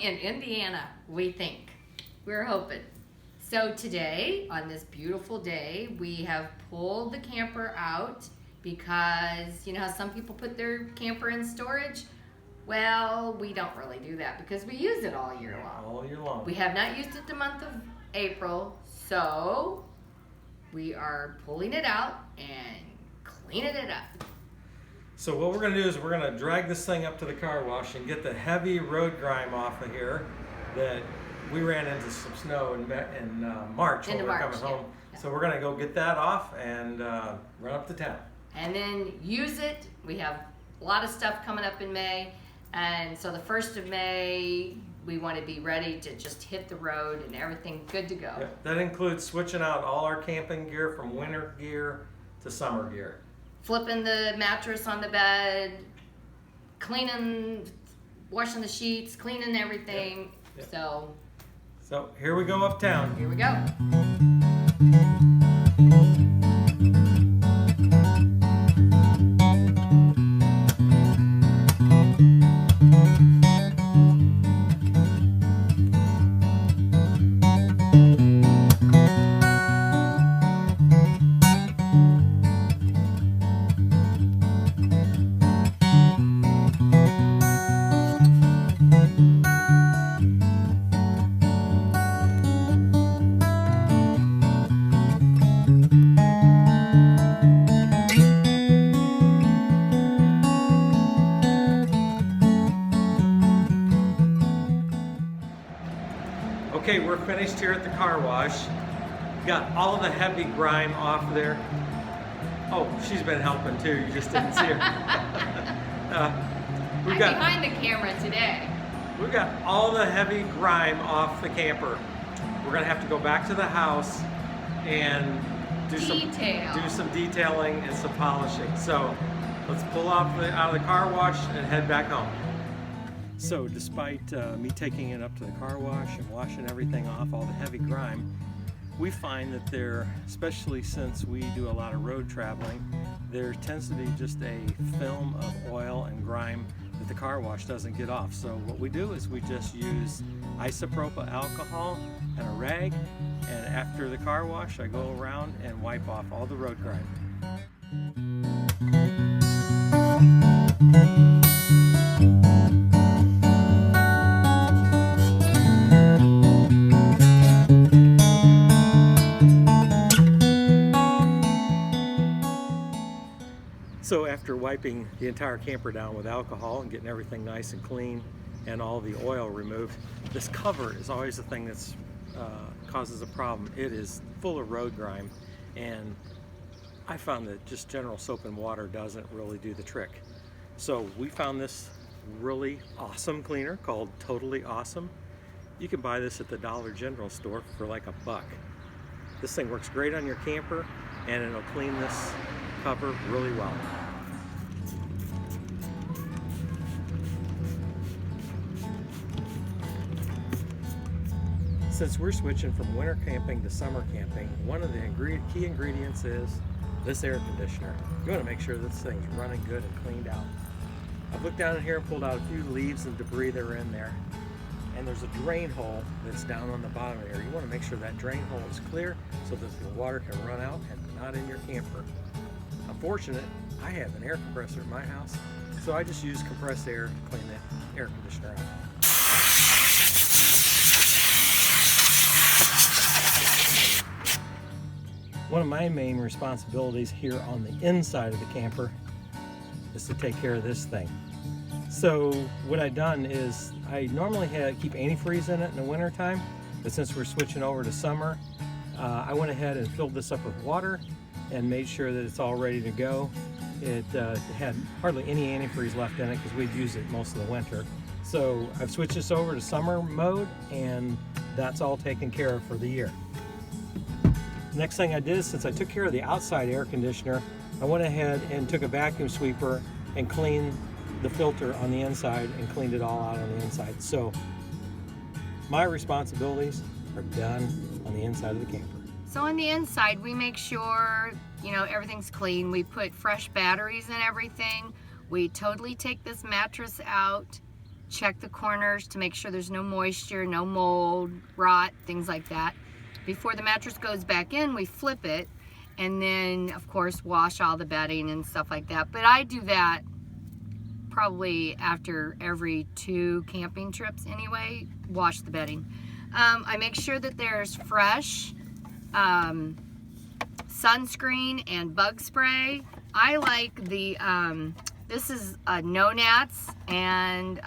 in Indiana, we think. We're hoping. So today, on this beautiful day, we have pulled the camper out because you know how some people put their camper in storage? Well, we don't really do that because we use it all year long. All year long. We have not used it the month of April, so we are pulling it out and cleaning it up. So what we're going to do is we're going to drag this thing up to the car wash and get the heavy road grime off of here that we ran into some snow in March when we were coming home. Yeah. So we're going to go get that off and run up to town. And then use it. We have a lot of stuff coming up in May. And so the 1st of May, we want to be ready to just hit the road and everything good to go. Yeah, that includes switching out all our camping gear from winter gear to summer gear. Flipping the mattress on the bed, cleaning, washing the sheets, cleaning everything. Yep. So here we go uptown. here we go. Okay, we're finished here at the car wash. Got all the heavy grime off there. Oh, she's been helping too, you just didn't see her. I'm behind the camera today. We've got all the heavy grime off the camper. We're gonna have to go back to the house and do some detailing and some polishing. So let's pull off out of the car wash and head back home. So despite me taking it up to the car wash and washing everything off, all the heavy grime, we find that there, especially since we do a lot of road traveling, there tends to be just a film of oil and grime that the car wash doesn't get off. So what we do is we just use isopropyl alcohol and a rag, and after the car wash I go around and wipe off all the road grime. So after wiping the entire camper down with alcohol and getting everything nice and clean and all the oil removed, this cover is always the thing that's causes a problem. It is full of road grime, and I found that just general soap and water doesn't really do the trick. So we found this really awesome cleaner called Totally Awesome. You can buy this at the Dollar General store for like $1. This thing works great on your camper and it'll clean this cover really well. Since we're switching from winter camping to summer camping, one of the key ingredients is this air conditioner. You want to make sure this thing's running good and cleaned out. I've looked down in here and pulled out a few leaves and debris that are in there. And there's a drain hole that's down on the bottom of here. You want to make sure that drain hole is clear so that the water can run out and not in your camper. I'm fortunate, I have an air compressor in my house, so I just use compressed air to clean the air conditioner out. One of my main responsibilities here on the inside of the camper is to take care of this thing. So what I've done is I normally keep antifreeze in it in the winter time, but since we're switching over to summer, I went ahead and filled this up with water and made sure that it's all ready to go. It had hardly any antifreeze left in it because we'd use it most of the winter. So I've switched this over to summer mode, and that's all taken care of for the year. Next thing I did, since I took care of the outside air conditioner, I went ahead and took a vacuum sweeper and cleaned the filter on the inside and cleaned it all out on the inside. So my responsibilities are done on the inside of the camper. So on the inside, we make sure, everything's clean. We put fresh batteries in everything. We totally take this mattress out, check the corners to make sure there's no moisture, no mold, rot, things like that. Before the mattress goes back in, we flip it, and then of course wash all the bedding and stuff like that. But I do that probably after every 2 camping trips anyway, wash the bedding. I make sure that there's fresh sunscreen and bug spray. I like the, this is No Nats and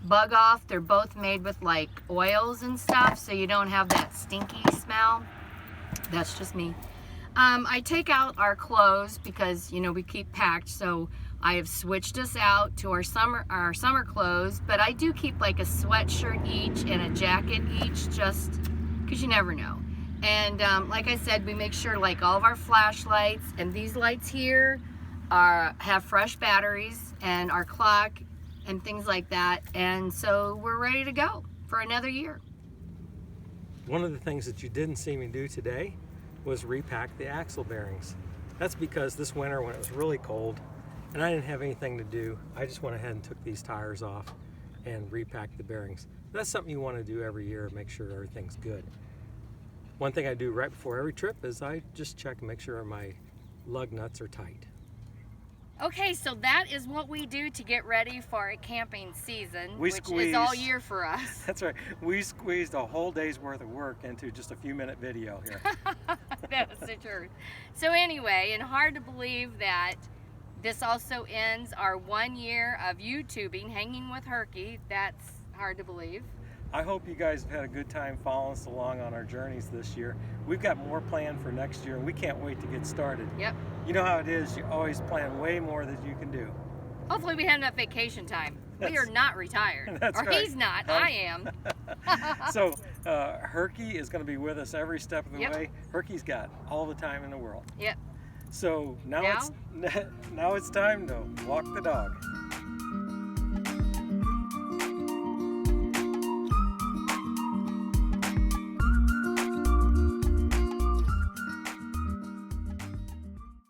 Bug Off. They're both made with like oils and stuff, so you don't have that stinky smell. That's just me. I take out our clothes because, you know, we keep packed, so I have switched us out to our summer clothes, but I do keep like a sweatshirt each and a jacket each, just because you never know. And like I said, we make sure like all of our flashlights and these lights here have fresh batteries, and our clock and things like that. And so we're ready to go for another year. One of the things that you didn't see me do today was repack the axle bearings. That's because this winter when it was really cold and I didn't have anything to do, I just went ahead and took these tires off and repacked the bearings. That's something you want to do every year, make sure everything's good. One thing I do right before every trip is I just check and make sure my lug nuts are tight. Okay, so that is what we do to get ready for a camping season, We which squeeze- is all year for us. That's right. We squeezed a whole day's worth of work into just a few minute video here. That was the truth. So anyway, and hard to believe that this also ends our 1 year of YouTubing, hanging with Herky. That's hard to believe. I hope you guys have had a good time following us along on our journeys this year. We've got more planned for next year and we can't wait to get started. Yep. You know how it is, you always plan way more than you can do. Hopefully we have enough vacation time. We are not retired. That's or right. he's not, I am. So Herky is going to be with us every step of the Yep. way. Herky's got all the time in the world. Yep. So now it's time to walk the dog.